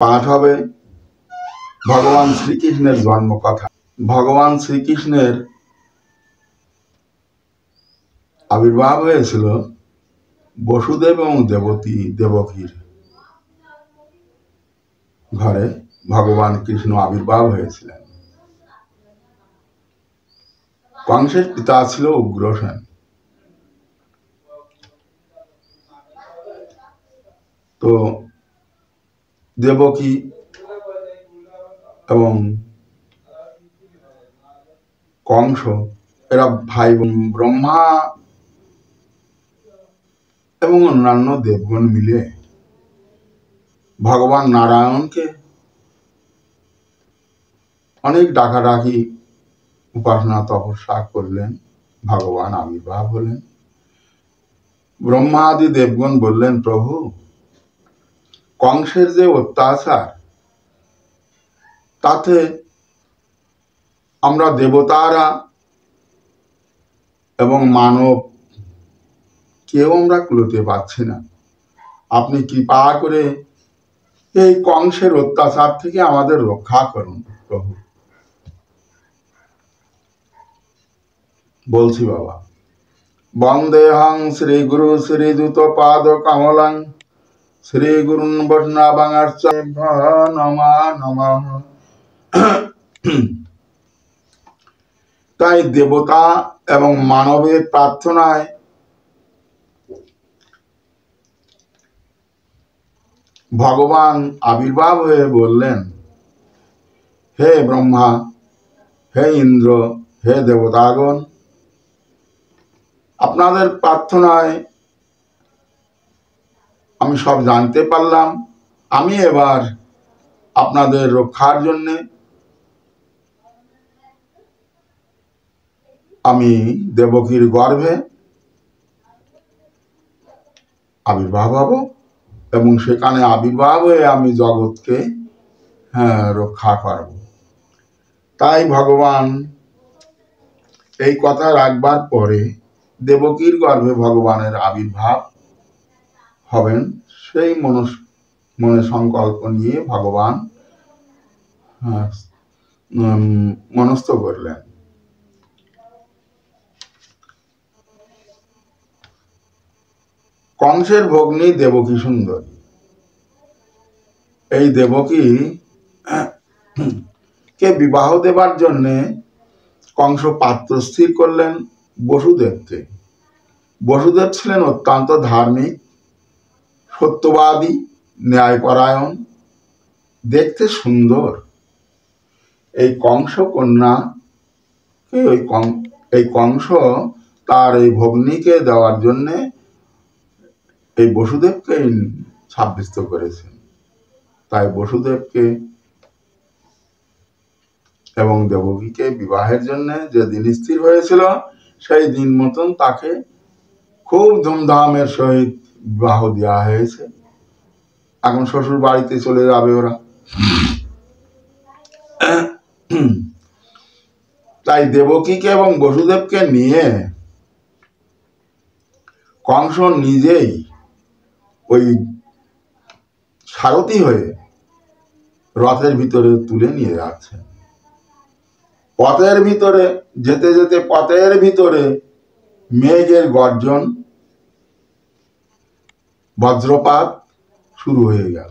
পাঠ হবে ভগবান শ্রীকৃষ্ণের জন্মকথা। ভগবান শ্রীকৃষ্ণের আবির্ভাব হয়েছিল বসুদেব এবং দেবকীর ঘরে। ভগবান কৃষ্ণ আবির্ভাব হয়েছিলেন। কংসের পিতা ছিল উগ্রসেন। তো দেবকী এবং কংস এরা ভাই বোন। ব্রহ্মা এবং অন্যান্য দেবগণ মিলে ভগবান নারায়ণকে অনেক ডাকাডাকি উপাসনা তপস্যা করলেন। ভগবান আবির্ভাব হলেন। ব্রহ্মা আদি দেবগণ বললেন, প্রভু, কংসের যে অত্যাচার, তাতে আমরা দেবতারা এবং মানব কেউ আমরা কুলোতে পারছি না। আপনি কৃপা করে এই কংসের অত্যাচার থেকে আমাদের রক্ষা করুন প্রভু। বলছি বাবা, বন্দেহং শ্রী গুরু শ্রী দূত পাদ কমলং শ্রী গুরুন বৈষ্ণবাংশ্চ নমঃ নমঃ। তাই দেবতা এবং মানবের প্রার্থনায় ভগবান আবির্ভাব হয়ে বললেন, হে ব্রহ্মা, হে ইন্দ্র, হে দেবতাগণ, আপনাদের প্রার্থনায় আমি সব জানতে পারলাম। আমি এবার আপনাদের রক্ষার জন্যে আমি দেবকীর গর্ভে আবির্ভাব হব এবং সেখানে আবির্ভাব হয়ে আমি জগৎকে রক্ষা করব। তাই ভগবান এই কথা রাখবার পরে দেবকীর গর্ভে ভগবানের আবির্ভাব হবেন, সেই মনে সংকল্প নিয়ে ভগবান মনস্থ করলেন। কংসের ভগ্নী দেবকী সুন্দরী। এই দেবকী কে বিবাহ দেবার জন্যে কংস পাত্র স্থির করলেন বসুদেবকে। বসুদেব ছিলেন অত্যন্ত ধার্মিক, সত্যবাদী, ন্যায়পরায়ণ, দেখতে সুন্দর। এই কংস কন্যা এই কংস তার এই ভগ্নীকে দেওয়ার জন্যে এই বসুদেবকে সাব্যস্ত করেছেন। তাই বসুদেবকে এবং দেবকীকে বিবাহের জন্য যে দিন স্থির হয়েছিল, সেই দিন মতন তাকে খুব ধুমধামের সহিত বিবাহ দেওয়া হয়েছে। এখন শ্বশুর বাড়িতে চলে যাবে ওরা। তাই দেবকীকে এবং বসুদেবকে নিয়ে কংস নিজেই ওই সারথি হয়ে রথের ভিতরে তুলে নিয়ে যাচ্ছে। পথের ভিতরে যেতে যেতে পথের ভিতরে মেঘের গর্জন, বজ্রপাত শুরু হয়ে গেল।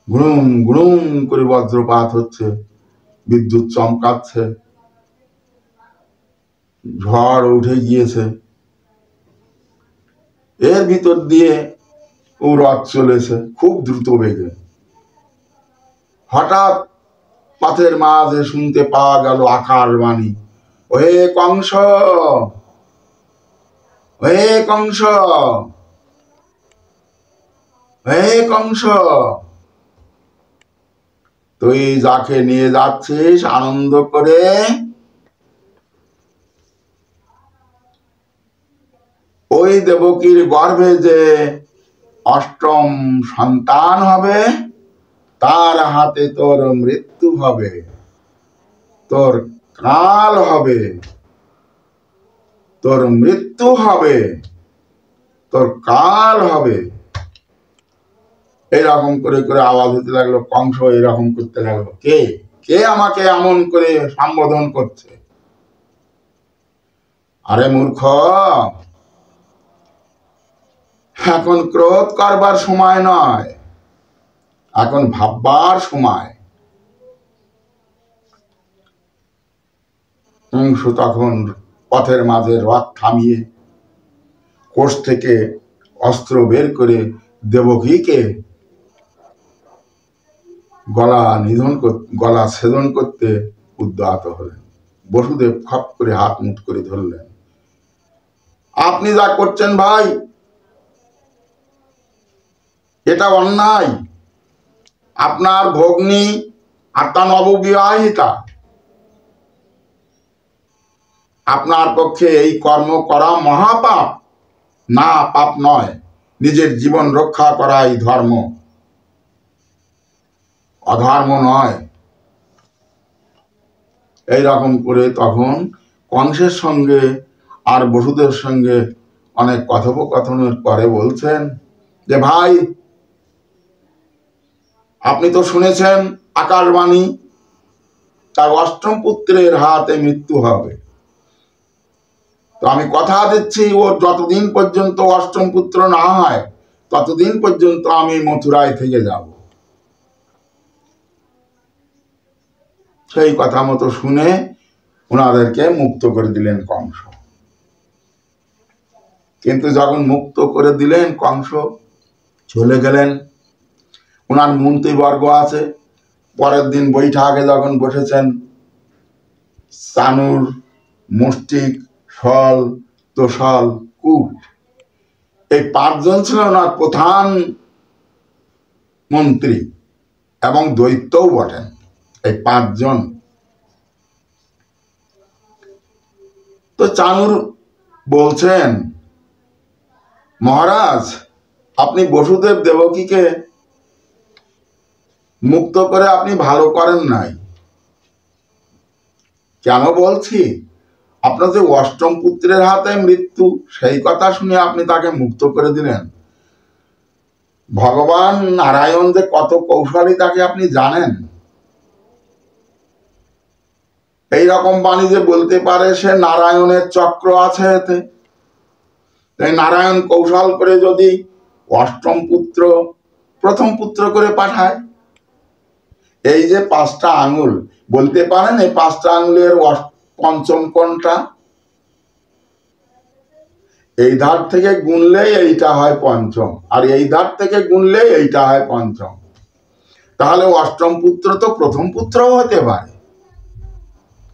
গুড়ুম গুড়ুম করে বজ্রপাত হচ্ছে, বিদ্যুৎ চমকাচ্ছে, ঝড় উঠে গিয়েছে। এর ভিতর দিয়ে ও রথ চলেছে খুব দ্রুত বেগে। হঠাৎ পথের মাঝে শুনতে পাওয়া গেল আকার বাণী, ওহে কংস, ওহে কংস, হে কংস, তুই যাকে নিয়ে যাচ্ছিস আনন্দ করে ওই দেবকীর গর্ভে যে অষ্টম সন্তান হবে, তার হাতে তোর মৃত্যু হবে, তোর কাল হবে, তোর মৃত্যু হবে, তোর কাল হবে। এইরকম করে করে আওয়াজ হতে লাগলো। কংস এরকম করতে লাগলো, কে কে আমাকে এমন করে সম্বোধন করছে? আরে মূর্খ, এখন ক্রোধ করবার সময় নয়, এখন ভাববার সময়। কংস তখন পথের মাঝে রথ থামিয়ে কোষ থেকে অস্ত্র বের করে দেবকীকে গলা ছেদন করতে উদ্যত হলেন। বসুদেব খপ করে হাত মুঠ করে ধরলেন। আপনি যা করছেন ভাই, এটা অন্যায়। আপনার ভগ্নী আর তা নববিবাহিতা, আপনার পক্ষে এই কর্ম করা মহাপাপ। না, পাপ নয়, নিজের জীবন রক্ষা করাই ধর্ম, অধর্ম নয়। এইরকম করে তখন কংসের সঙ্গে আর বসুদেবের সঙ্গে অনেক কথোপকথনের পরে বলছেন যে ভাই, আপনি তো শুনেছেন আকাশবাণী, তার অষ্টম পুত্রের হাতে মৃত্যু হবে। তো আমি কথা দিচ্ছি, ওর যতদিন পর্যন্ত অষ্টম পুত্র না হয় ততদিন পর্যন্ত আমি মথুরায় থেকে যাব। সেই কথা মতো শুনে ওনাদেরকে মুক্ত করে দিলেন কংস। কিন্তু যখন মুক্ত করে দিলেন, কংস চলে গেলেন। ওনার মন্ত্রীবর্গ আছে। পরের দিন বৈঠকে যখন বসেছেন, চানুর, মুষ্টিক, শল, তোষল, কূট, এই পাঁচজন ছিল ওনার প্রধান মন্ত্রী এবং দৈত্যও বটেন। এই পাঁচজন। তো চানুর বলছেন, মহারাজ, আপনি বসুদেব দেবকীকে মুক্ত করে আপনি ভালো করেন নাই। কেন বলছি? আপনার যে অষ্টম পুত্রের হাতে মৃত্যু, সেই কথা শুনে আপনি তাকে মুক্ত করে দিলেন। ভগবান নারায়ণ যে কত কৌশলী তাকে আপনি জানেন। এইরকম বাণী যে বলতে পারে, সে নারায়ণের চক্র আছে এতে। তাই নারায়ণ কৌশল করে যদি অষ্টম পুত্র প্রথম পুত্র করে পাঠায়, এই যে পাঁচটা আঙুল, বলতে পারেন এই পাঁচটা আঙুলের পঞ্চম কোনটা? এই ধার থেকে গুনলেই এইটা হয় পঞ্চম, আর এই ধার থেকে গুনলেই এইটা হয় পঞ্চম। তাহলে অষ্টম পুত্র তো প্রথম পুত্রও হতে পারে।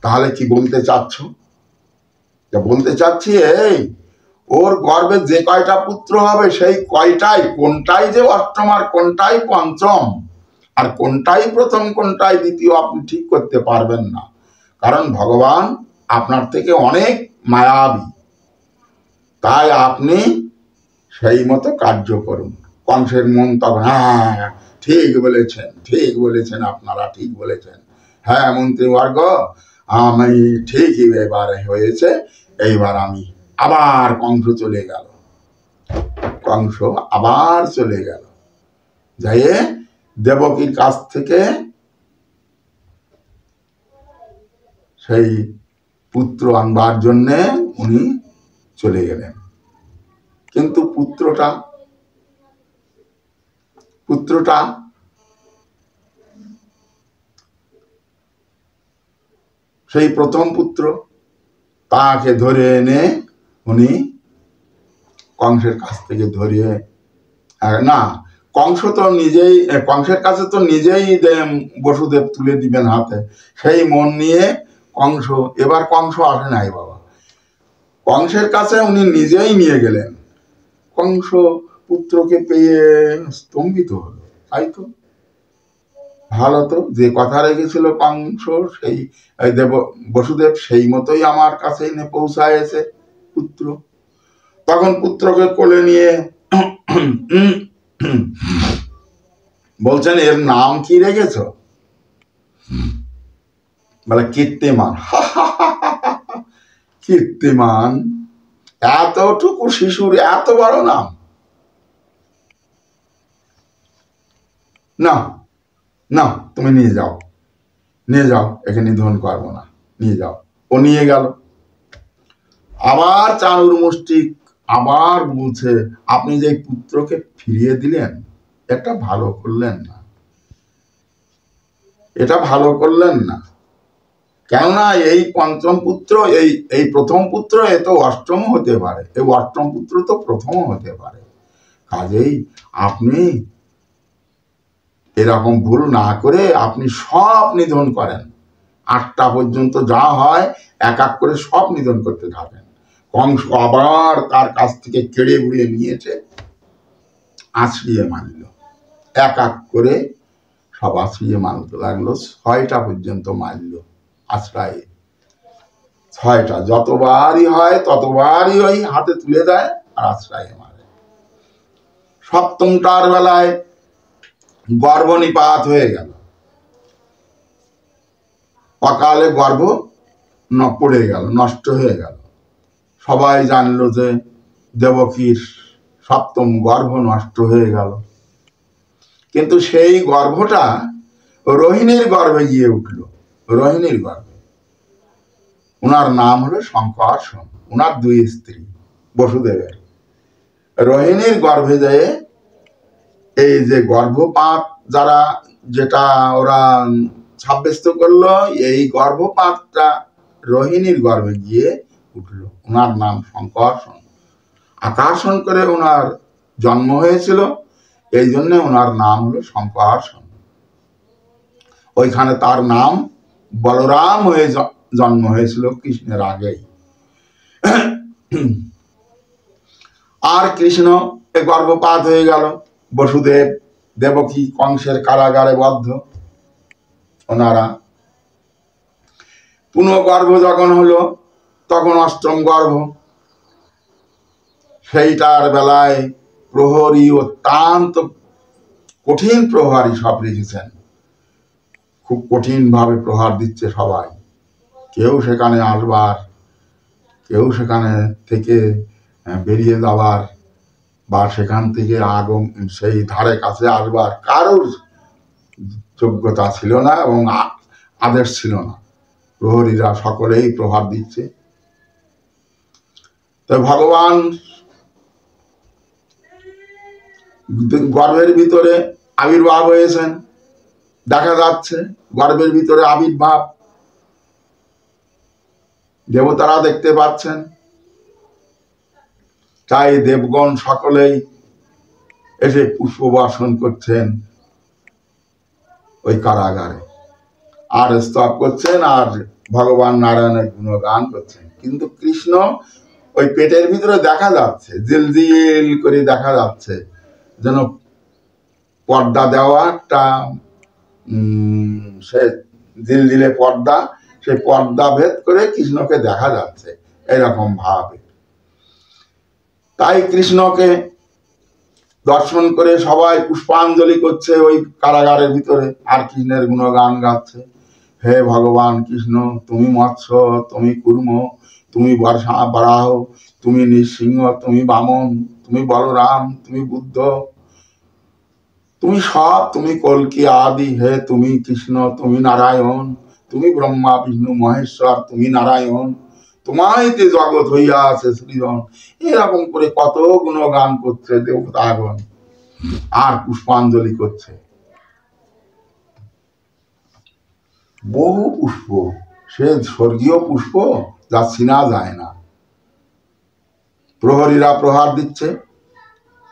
তাহলে কি বলতে চাচ্ছ? বলতে চাচ্ছি এই, ওর গর্ভে যে কয়টা পুত্র হবে সেই কয়টাই, কোনটাই যে অষ্টম আর কোনটাই পঞ্চম আর কোনটাই প্রথম কোনটাই দ্বিতীয় আপনি ঠিক করতে পারবেন না। কারণ ভগবান আপনার থেকে অনেক মায়াবী। তাই আপনি সেই মতো কার্য করুন। কংসের মন তখন, হ্যাঁ ঠিক বলেছেন, ঠিক বলেছেন, আপনারা ঠিক বলেছেন। হ্যাঁ মন্ত্রীবর্গ, আমি ঠিকই এবারে হয়েছে। এইবার আমি আবার কংস চলে গেল। কংস আবার চলে গেল, যাইয়ে দেবকীর কাছ থেকে সেই পুত্র আনবার জন্যে উনি চলে গেলেন। কিন্তু পুত্রটা সেই প্রথম পুত্র, তাকে ধরে এনে উনি কংসের কাছ থেকে ধরিয়ে, না, কংস তো নিজেই, কংসের কাছে তো নিজেই বসুদেব তুলে দিবেন হাতে। সেই মন নিয়ে কংস, এবার কংস আসে নাই বাবা, কংসের কাছে উনি নিজেই নিয়ে গেলেন। কংস পুত্রকে পেয়ে স্তম্ভিত হলো। তাই তো, ভালো তো, যে কথা রেখেছিল কংস, সেই বসুদেব সেই মতোই আমার কাছে এনে পৌঁছায়ছে পুত্র। তখন পুত্রকে কোলে নিয়ে বলছেন, এর নাম কি রেখেছ? বলে কীর্তিমান। কীর্তিমান, এতটুকু শিশুর এত বড় নাম! না না, তুমি নিয়ে যাও, নিয়ে যাও, একে নিধন করবো না, নিয়ে যাও। ও নিয়ে গেল। আবার চানুর মুষ্টিক আবার বলছে, আপনি যে পুত্রকে ফিরিয়ে দিলেন, এটা ভালো করলেন না, এটা ভালো করলেন না। কেননা এই পঞ্চম পুত্র, এই প্রথম পুত্র, এ তো অষ্টম হতে পারে, এই অষ্টম পুত্র তো প্রথম হতে পারে। কাজেই আপনি এরকম ভুল না করে আপনি সব নিধন করেন, 8টা পর্যন্ত যা হয় এক এক করে সব নিধন করতে থাকেন। কংস আবার তার কাছ থেকে কেড়ে উড়িয়ে নিয়েছে, আছড়িয়ে মারল, এক এক করে সব আছড়িয়ে মারতে লাগলো। 6টা পর্যন্ত মারল আছড়ায়, 6টা, যতবারই হয় ততবারই ওই হাতে তুলে দেয় আর আছড়ায় মারে। সপ্তমটার বেলায় গর্ভনিপাত হয়ে গেল, অকালে গর্ভ পড়ে গেল, নষ্ট হয়ে গেল। সবাই জানলো যে দেবকীর সপ্তম গর্ভ নষ্ট হয়ে গেল। কিন্তু সেই গর্ভটা রোহিণীর গর্ভে গিয়ে উঠল, রোহিণীর গর্ভে। ওনার নাম হলো শঙ্কর্ষণ, ওনার 2 স্ত্রী বসুদেবের। রোহিণীর গর্ভে যেয়ে এই যে গর্ভপাত যারা যেটা ওরা সাব্যস্ত করলো, এই গর্ভপাতটা রোহিণীর গর্ভে গিয়ে উঠল। ওনার নাম শঙ্কর্ষণ। আকর্ষণ করে ওনার জন্ম হয়েছিল, এই জন্য ওনার নাম হলো শঙ্কর্ষণ। ওইখানে তার নাম বলরাম হয়ে জন্ম হয়েছিল কৃষ্ণের আগেই। আর কৃষ্ণ গর্ভপাত হয়ে গেল। বসুদেব, দেবকী কংসের কারাগারে বদ্ধ। ওনারা পুনঃগর্ভ যখন হলো, তখন অষ্টম গর্ভ। সেইটার বেলায় প্রহরী অত্যন্ত কঠিন প্রহারী সব রেখেছেন, খুব কঠিন ভাবে প্রহার দিচ্ছে সবাই। কেউ সেখানে আসবার, কেউ সেখানে থেকে বেরিয়ে যাবার, বা সেখান থেকে আগম সেই ধারে কাছে আসবার কারোর যোগ্যতা ছিল না এবং আদেশ ছিল না। প্রহরীরা সকলেই প্রহার দিচ্ছে। তো ভগবান গর্ভের ভিতরে আবির্ভাব হয়েছেন, দেখা যাচ্ছে গর্ভের ভিতরে আবির্ভাব, দেবতারা দেখতে পাচ্ছেন। তাই দেবগণ সকলেই এসে পুষ্প বর্ষণ করছেন ওই কারাগারে, আর স্তব করছেন, আর ভগবান নারায়ণের গুণগান করছেন। কিন্তু কৃষ্ণ ওই পেটের ভিতরে দেখা যাচ্ছে, জিলজিল করে দেখা যাচ্ছে, যেন পর্দা দেওয়া একটা সে জিলজিলে পর্দা, সেই পর্দা ভেদ করে কৃষ্ণকে দেখা যাচ্ছে এরকম ভাবে। তাই কৃষ্ণকে দর্শন করে সবাই পুষ্পাঞ্জলি করছে ওই কারাগারের ভিতরে, আর কৃষ্ণের গুণগান গাচ্ছে। হে ভগবান কৃষ্ণ, তুমি মৎস্য, তুমি কুর্ম, তুমি বরাহ, তুমি নৃসিংহ, তুমি বামন, তুমি বলরাম, তুমি বুদ্ধ, তুমি সব, তুমি কল্কি আদি। হে তুমি কৃষ্ণ, তুমি নারায়ণ, তুমি ব্রহ্মা বিষ্ণু মহেশ্বর, তুমি নারায়ণ, তোমাইতে জগৎ হইয়া আছে সৃজন। এরকম করে কত গুণগান করছে দেবতাগণ, আর পুষ্পাঞ্জলি করছে। বহু পুষ্প, সে স্বর্গীয় পুষ্প যা চিনা যায় না। প্রহরীরা প্রহার দিচ্ছে,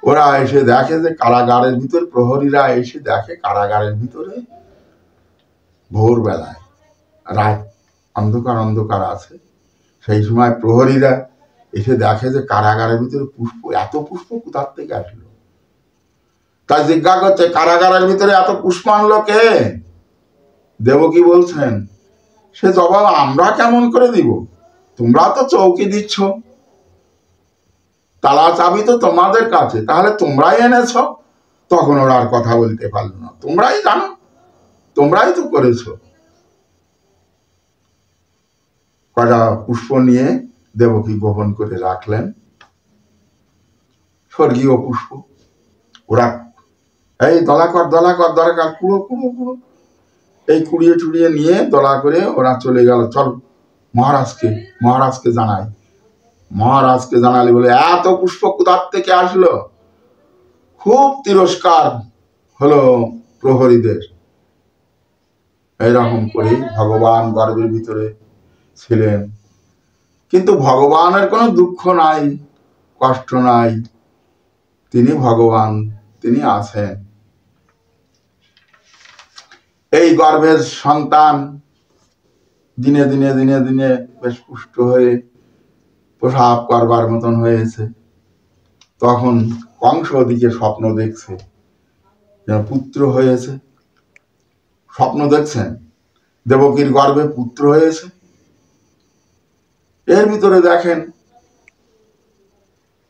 ওরা এসে দেখে যে কারাগারের ভিতর, প্রহরীরা এসে দেখে কারাগারের ভিতরে ভোরবেলায়, রাত অন্ধকার অন্ধকার আছে, সেই সময় প্রহরীরা এসে দেখে যে কারাগারের ভিতরে পুষ্প, এত পুষ্প কোথার থেকে আসলো। তাই জিজ্ঞাসা করছে, কারাগারের ভিতরে এত পুষ্প আনলো কে? দেবকী বলছেন, সে জবাব আমরা কেমন করে দিব, তোমরা তো চৌকি দিচ্ছ, তালা চাবি তো তোমাদের কাছে, তাহলে তোমরাই এনেছ। তখন ওরা আর কথা বলতে পারলো না, তোমরাই জানো, তোমরাই তো করেছো। কটা পুষ্প নিয়ে দেবকী গোপন করে রাখলেন, স্বর্গীয় পুষ্প। ওরা এই দলা কর দরকার কুড়ো কুড়ো কুড়ো, এই কুড়িয়ে টুড়িয়ে নিয়ে দলা করে ওরা চলে গেল। চল মহারাজকে জানাই। মহারাজকে জানালি বলে এত পুষ্প কোথার থেকে আসলো। খুব তিরস্কার হলো প্রহরীদের। এইরকম করে ভগবান গর্ভের ভিতরে ছিলেন, কিন্তু ভগবানের কোনো দুঃখ নাই, কষ্ট নাই। তিনি ভগবান, তিনি আছেন। এই গর্ভের সন্তান দিনে দিনে দিনে দিনে বেশ পুষ্ট হয়ে প্রসাব করবার মতন হয়েছে। তখন কংস ওদিকে স্বপ্ন দেখছে, পুত্র হয়েছে। স্বপ্ন দেখছেন দেবকীর গর্ভে পুত্র হয়েছে। এর ভিতরে দেখেন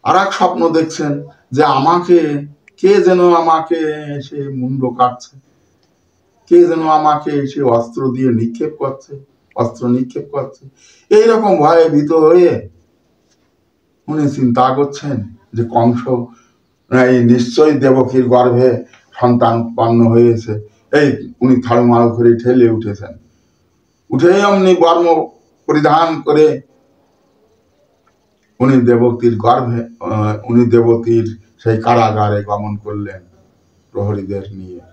আর এক স্বপ্ন দেখছেন যে আমাকে কে যেন আমাকে সে মুন্ড কাটছে, কে যেন আমাকে সে অস্ত্র দিয়ে নিক্ষেপ করছে। এইরকম ভয়ে ভীত হয়ে উনি চিন্তা করছেন যে কংস নিশ্চয়ই দেবকীর গর্ভে সন্তান উৎপন্ন হয়েছে। এই উনি থাড়ুমাড়ু করে ঠেলে উঠেছেন। উঠেই অমনি বর্ম পরিধান করে উনি দেবতীর সেই কারাগারে গমন করলেন প্রহরীদের নিয়ে।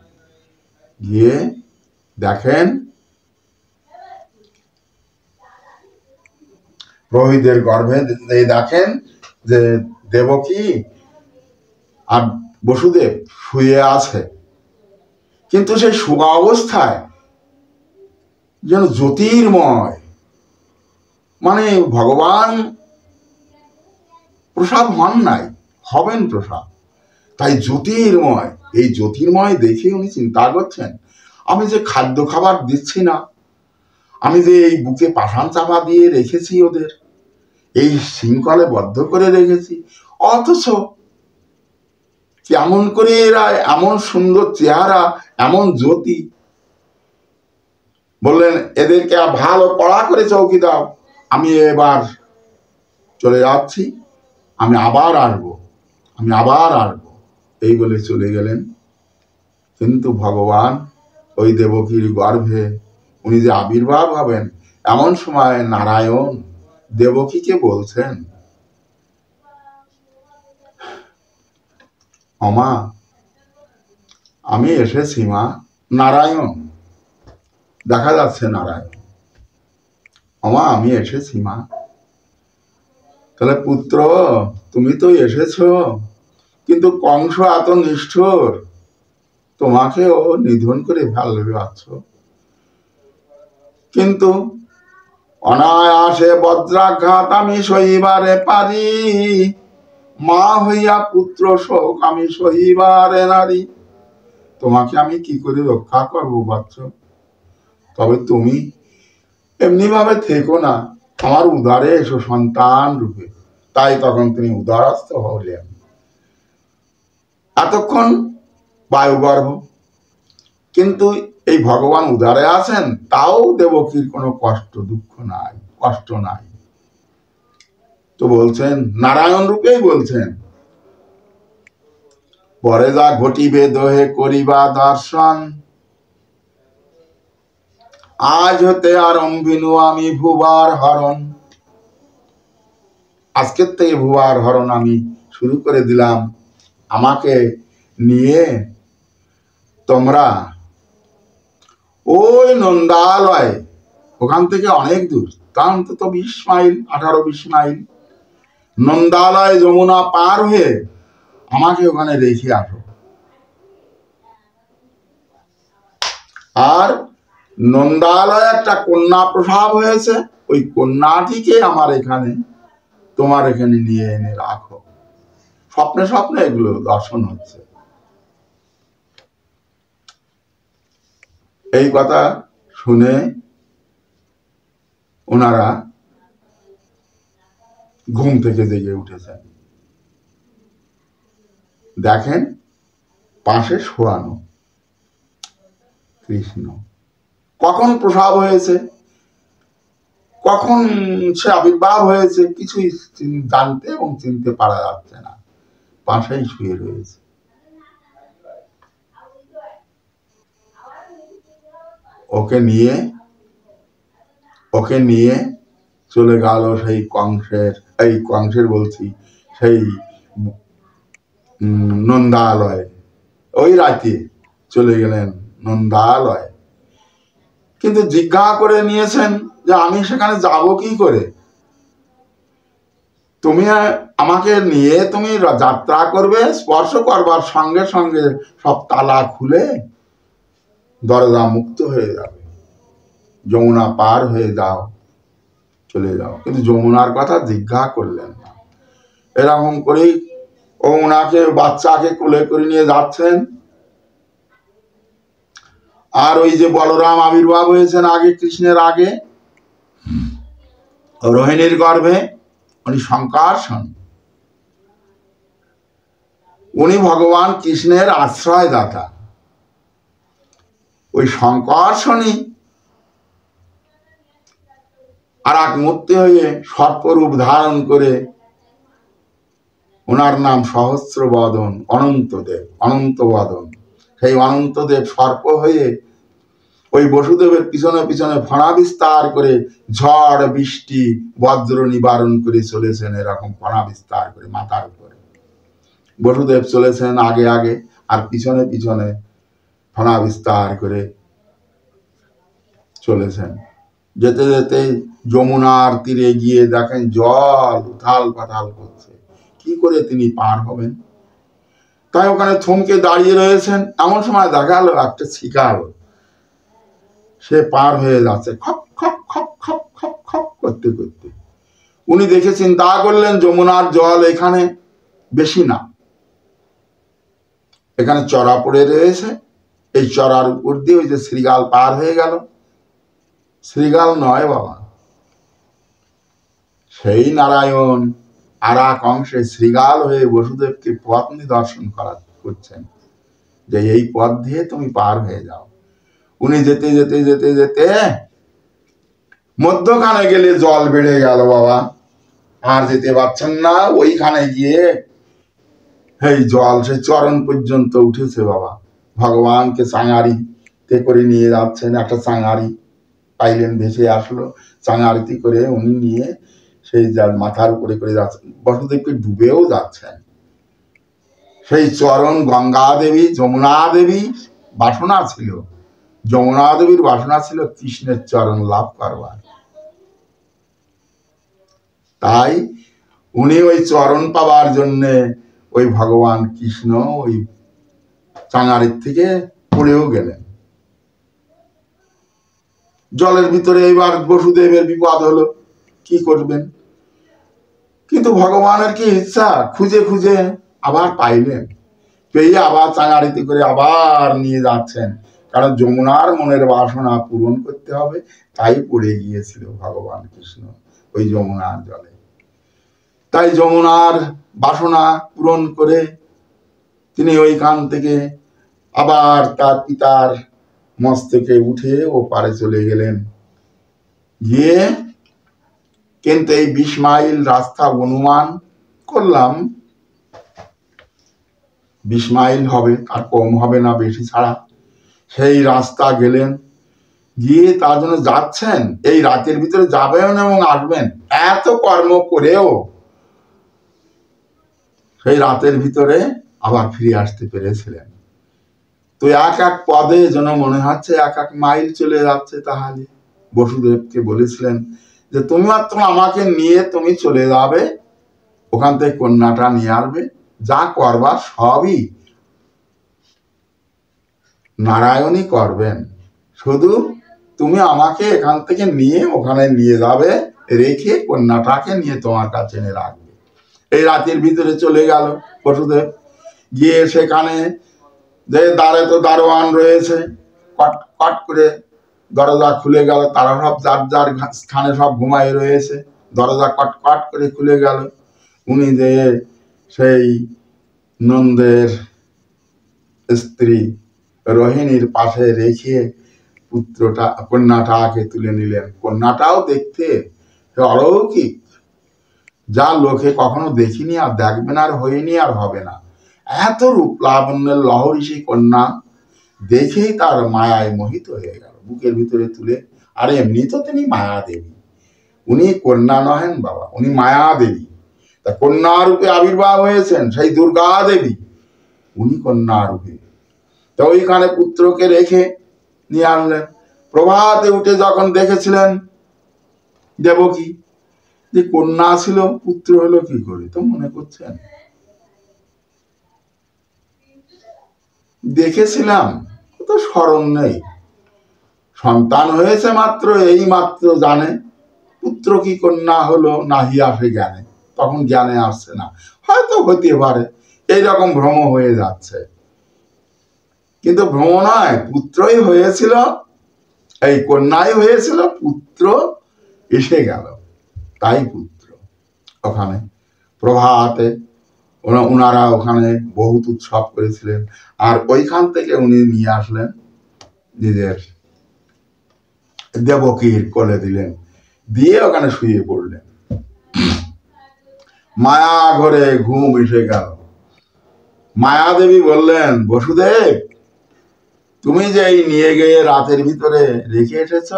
গিয়ে দেখেন প্রহরীদের গর্ভে দেখেন যে দেবকী আর বসুদেব শুয়ে আছে, কিন্তু সেই শোয়া অবস্থায় যেন জ্যোতির্ময়, মানে ভগবান প্রসাদ হন নাই, হবেন প্রসাদ, তাই জ্যোতির্ময়। এই জ্যোতির্ময় দেখে উনি চিন্তা করছেন আমি যে খাদ্য খাবার দিচ্ছি না, আমি যে এই বুকে পাষাণ চাপা দিয়ে রেখেছি, ওদের এই শৃঙ্খলে বদ্ধ করে রেখেছি, অথচ কেমন করে এরা এমন সুন্দর চেহারা, এমন জ্যোতি। বললেন এদেরকে ভালো কড়া করে চৌকি দাও, আমি এবার চলে যাচ্ছি, আমি আবার আসবো। এই বলে চলে গেলেন। কিন্তু ভগবান ওই দেবকীর গর্ভে উনি যে আবির্ভাব হবেন, এমন সময় নারায়ণ দেবকীকে বলছেন, অমা আমি এসেছি মা। নারায়ণ দেখা যাচ্ছে, নারায়ণ, অমা আমি এসেছি মা। তাহলে পুত্র তুমি তো এসেছো, কিন্তু কংস এত নিষ্ঠুর, তোমাকেও নিধন করে ফেলবে ভাবছ, কিন্তু অনায়াসে বজ্রাঘাত আমি সহিবারে পারি, মা হইয়া পুত্র শোক আমি সহিবারে নারী। তোমাকে আমি কি করে রক্ষা করবো বাচ্চ, তবে তুমি এমনি ভাবে থেকো না, আমার উদারে এসো সন্তান রূপে। তাই তখন তিনি উদারস্থ হলেন। এতক্ষণ বায়ুগর্ভ, কিন্তু এই ভগবান উদারে আছেন, তাও দেবকীর কোনো কষ্ট নাই। তো বলছেন নারায়ণ রূপেই বলছেন, পরে যা ঘটিবে দোহে করিবা দর্শন, আজ হতে আরম্ভিনু আমি ভুবার হরণ। আজকের থেকে ভুবার হরণ আমি শুরু করে দিলাম। আমাকে নিয়ে তোমরা ওই নন্দালয়, ওখান থেকে অনেক দূর, তা অন্তত 20 মাইল, 18-20 মাইল, নন্দালয় যমুনা পার হয়ে আমাকে ওখানে রেখে আসো। আর নন্দালয় একটা কন্যা প্রসব হয়েছে, ওই কন্যাটিকে তোমার এখানে নিয়ে এনে রাখো। স্বপ্নে স্বপ্নে এগুলো দর্শন হচ্ছে। এই কথা শুনে ওনারা ঘুম থেকে জেগে উঠেছেন। দেখেন পাশে শোয়ানো কৃষ্ণ। কখন প্রসব হয়েছে, কখন সে আবির্ভাব হয়েছে, কিছুই জানতে এবং চিনতে পারা যাচ্ছে না। পাশেই শুয়ে রয়েছে। ওকে নিয়ে চলে গেল সেই কংসের বলছি সেই নন্দালয়। ওই রাতে চলে গেলেন নন্দালয়, কিন্তু জিজ্ঞাসা করে নিয়েছেন যে আমি সেখানে যাব কি করে? তুমি আমাকে নিয়ে তুমি যাত্রা করবে, স্পর্শ করবার সঙ্গে সঙ্গে সব তালা খুলে দরজা মুক্ত হয়ে যাবে, যমুনা পার হয়ে যাও, চলে যাও। কিন্তু যমুনার কথা জিজ্ঞাসা করলেন না। এরকম করেই ও ওনাকে বাচ্চাকে কোলে করে নিয়ে যাচ্ছেন। আর ওই যে বলরাম আবির্ভাব হয়েছেন আগে, কৃষ্ণের আগে, রোহিণীর গর্ভে, উনি শঙ্কর্ষণ, উনি ভগবান কৃষ্ণের আশ্রয়দাতা। ওই শঙ্কর্ষণই আর এক মূর্তি হয়ে সর্পরূপ ধারণ করে, ওনার নাম সহস্রবদন, অনন্তবদন। সেই অনন্তদেব সর্প হয়ে ওই বসুদেবের পিছনে পিছনে ফণা বিস্তার করে ঝড় বৃষ্টি বজ্র নিবারণ করে চলেছেন। এরকম ফণা বিস্তার করে মাথার উপরে বসুদেব চলেছেন আগে আগে, আর পিছনে পিছনে ফণা বিস্তার করে চলেছেন। যেতে যেতে যমুনার তীরে গিয়ে দেখেন জল উথাল পাথাল করছে, কি করে তিনি পার হবেন? তাই ওখানে থমকে দাঁড়িয়ে রয়েছেন। এমন সময় দেখা গেল একটা শিকাল, সে পার হয়ে যাচ্ছে খপ খপ খপ খপ খপ খপ করতে করতে। উনি দেখে চিন্তা করলেন যমুনার জল এখানে বেশি না, এখানে চড়া পড়ে রয়েছে, এই চড়ার উপর দিয়ে ওই যে শ্রীগাল পার হয়ে গেল। শ্রীগাল নয় বাবা, সেই নারায়ণ আর এক অংশে শ্রীগাল হয়ে বসুদেবকে পথ নিদর্শন করছেন যে এই পথ দিয়ে তুমি পার হয়ে যাও। উনি যেতে যেতে যেতে যেতে মধ্যখানে গেলে জল বেড়ে গেল বাবা, আর যেতে পারছেন না। ওইখানে গিয়ে এই জল সে চরণ পর্যন্ত উঠেছে বাবা। ভগবানকে চাঙারিতে করে নিয়ে যাচ্ছেন, একটা চাঙারি পাইলেন, ভেসে আসলো, চাঙারিতে করে উনি নিয়ে সেই যার মাথার উপরে করে যাচ্ছেন। বসুদেবকে ডুবেও যাচ্ছেন। সেই চরণ গঙ্গা দেবী, যমুনা দেবী বাসনা ছিল, যমুনা দেবীর বাসনা ছিল কৃষ্ণের চরণ লাভ করবার। তাই উনি ওই চরণ পাবার জন্যে ওই ভগবান কৃষ্ণ ওই চাঙারির থেকে পড়েও গেলেন জলের ভিতরে। এবার বসুদেবের বিপদ হলো, কি করবেন? কিন্তু ভগবানের কি ইচ্ছা, খুঁজে খুঁজে আবার পাইলেন, পেয়ে আবার চাঙারিতে করে আবার নিয়ে যাচ্ছেন। কারণ যমুনার মনের বাসনা পূরণ করতে হবে, তাই পড়ে গিয়েছিল ভগবান কৃষ্ণ ওই যমুনার জলে। তাই যমুনার বাসনা পূরণ করে তিনি ওইখান থেকে আবার তার পিতার মস্তকে উঠে ও পারে চলে গেলেন। গিয়ে কিন্তু এই 20 মাইল রাস্তা অনুমান করলাম 20 মাইল হবে, আর কম হবে না, বেশি ছাড়া। সেই রাস্তা গেলেন, গিয়ে তার জন্য যাচ্ছেন, এই রাতের ভিতরে যাবেন এবং আসবেন, এত কর্ম করেও সেই রাতের ভিতরে আবার ফিরে আসতে পেরেছিলেন। তো এক এক পদে যেন মনে হচ্ছে 1 মাইল চলে যাচ্ছে। তাহলে বসুদেবকে বলেছিলেন যে তুমি মাত্র আমাকে নিয়ে তুমি চলে যাবে, ওখান থেকে কন্যাটা নিয়ে আসবে, যা করবার সবই নারায়ণই করবেন, শুধু তুমি আমাকে এখান থেকে নিয়ে ওখানে নিয়ে যাবে, রেখে কন্যাটাকে নিয়ে তোমার কাছে এনে রাখবে। এই রাতের ভিতরে চলে গেল বসুদেব। গিয়ে সেখানে যে দ্বারে তো দারোয়ান রয়েছে, কট কট করে দরজা খুলে গেল। তারা সব যার যার স্থানে সব ঘুমায় রয়েছে, দরজা কট কট করে খুলে গেল। উনি যে সেই নন্দের স্ত্রী রোহিণীর পাশে রেখে কন্যাটাকে তুলে নিলেন। কন্যাটাও দেখতে অলৌকিক, যা লোকে কখনো দেখিনি, আর দেখবেন, আর হয়নি, আর হবে না। এত রূপ লাবণ্যের লহরী সেই কন্যা, দেখেই তার মায়ায় মোহিত হয়ে গেল। বুকের ভিতরে তুলে। আর এমনি তো তিনি মায়া দেবী, উনি কন্যা নহেন বাবা, উনি মায়া দেবী। তা কন্যা রূপে আবির্ভাব হয়েছেন সেই দুর্গা দেবী, উনি কন্যা রূপে। তো ওইখানে পুত্রকে রেখে নিয়ে আনলেন। প্রভাতে উঠে যখন দেখেছিলেন দেবকী যে কন্যা ছিল, পুত্র হলো কি করে, তো মনে করছেন দেখেছিলাম, তো স্মরণ নেই। সন্তান হয়েছে মাত্র, এই মাত্র জানে। পুত্র কি কন্যা হলো নাহি আসে জ্ঞানে, তখন জ্ঞানে আসছে না, হয়তো হতে পারে, এইরকম ভ্রম হয়ে যাচ্ছে। কিন্তু ভ্রম নয়, পুত্রই হয়েছিল, এই কন্যাই হয়েছিল, পুত্র এসে গেল, তাই পুত্র। ওখানে প্রভাতে ওনারা ওখানে বহুত উৎসব করেছিলেন। আর ওইখান থেকে উনি নিয়ে আসলেন, নিজের দেবকীর কোলে দিলেন, দিয়ে ওখানে শুয়ে পড়লেন। মায়া ঘরে ঘুম এসে গেল। মায়া দেবী বললেন, বসুদেব তুমি যে এই নিয়ে গিয়ে রাতের ভিতরে রেখে এসেছ,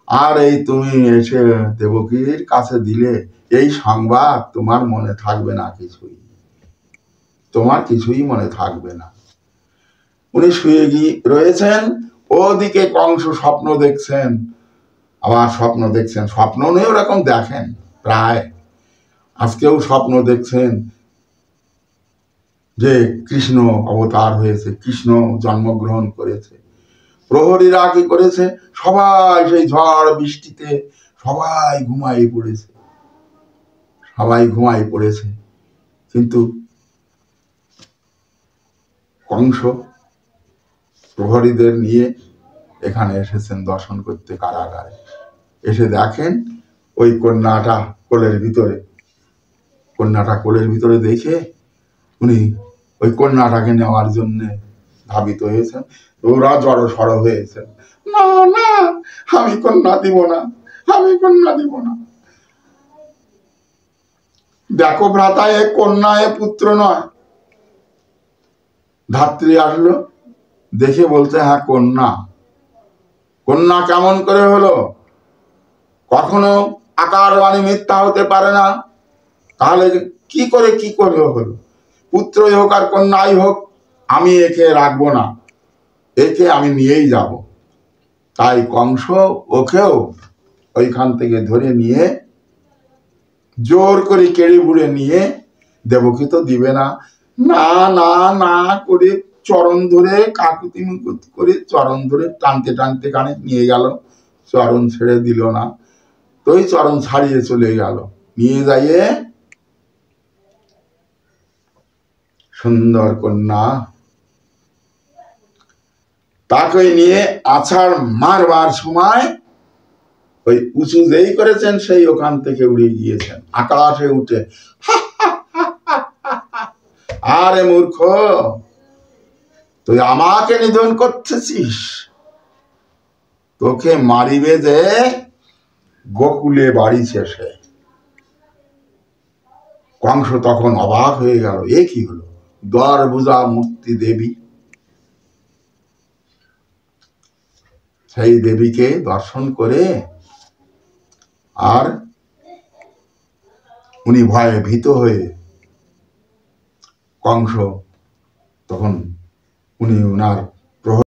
আর এই তুমি এসে দেবকীর কাছে দিলে, এই সংবাদ তোমার মনে থাকবে না কিছুই, তোমার কিছুই মনে থাকবে না। উনি শুয়ে গিয়ে রয়েছেন, ওদিকে কংস স্বপ্ন দেখছেন, আবার স্বপ্ন দেখছেন, স্বপ্ন নিয়ে ওরকম দেখেন প্রায়। আজকেও স্বপ্ন দেখছেন যে কৃষ্ণ অবতার হয়েছে, কৃষ্ণ জন্মগ্রহণ করেছে। প্রহরীরা কি করেছে, সবাই সেই ঝড় বৃষ্টিতে সবাই ঘুমাই পড়েছে, সবাই ঘুমাই পড়েছে। কিন্তু কংস প্রহরীদের নিয়ে এখানে এসেছেন দর্শন করতে কারাগারে। এসে দেখেন ওই কন্যাটা কোলের ভিতরে, কন্যাটা কোলের ভিতরে দেখে উনি ওই কন্যাটাকে নেওয়ার জন্য ধাবিত হয়েছেন। ওরা জড়ো সড়ো হয়েছেন, না না আমি কন্যা দিব না, আমি কন্যা দিব না। দেখো ভ্রাতা, এ কন্যা, এ পুত্র নয়। ধাত্রী আসলো, দেখে বলছে হ্যাঁ কন্যা। কন্যা কেমন করে হলো? কখনো আকার বাণী মিথ্যা হতে পারে না, তাহলে কি করে হলো? পুত্রই হোক আর কন্যাই হোক, আমি একে রাখবো না, একে আমি নিয়েই যাব। তাই কংস ওকেও ওইখান থেকে ধরে নিয়ে জোর করে কেড়ে বুড়ে নিয়ে, দেবকী তো দিবে না, না না না করে চরণ ধরে কাকুতি মুকুতি করে চরণ ধরে টানতে টানতে কানে নিয়ে গেল, চরণ ছেড়ে দিল না। তো ওই চরণ ছাড়িয়ে চলে গেল, নিয়ে যাইয়ে সুন্দর কন্যা তাকে নিয়ে আছাড় মারবার সময় ওই উঁচু যেই করেছেন, সেই ওখান থেকে উড়ে গিয়েছেন আকাশে উঠে। আরে মূর্খ, তুই আমাকে নিধন করতেছিস, তোকে মারিবে যে গোকুলে বাড়ি শেষে। কংস তখন অবাক হয়ে গেল, এ কি হলো? দরভুজা মূর্তি দেবী, সেই দেবীকে দর্শন করে আর উনি ভয়ে ভীত হয়ে, কংস তখন উনি ওনার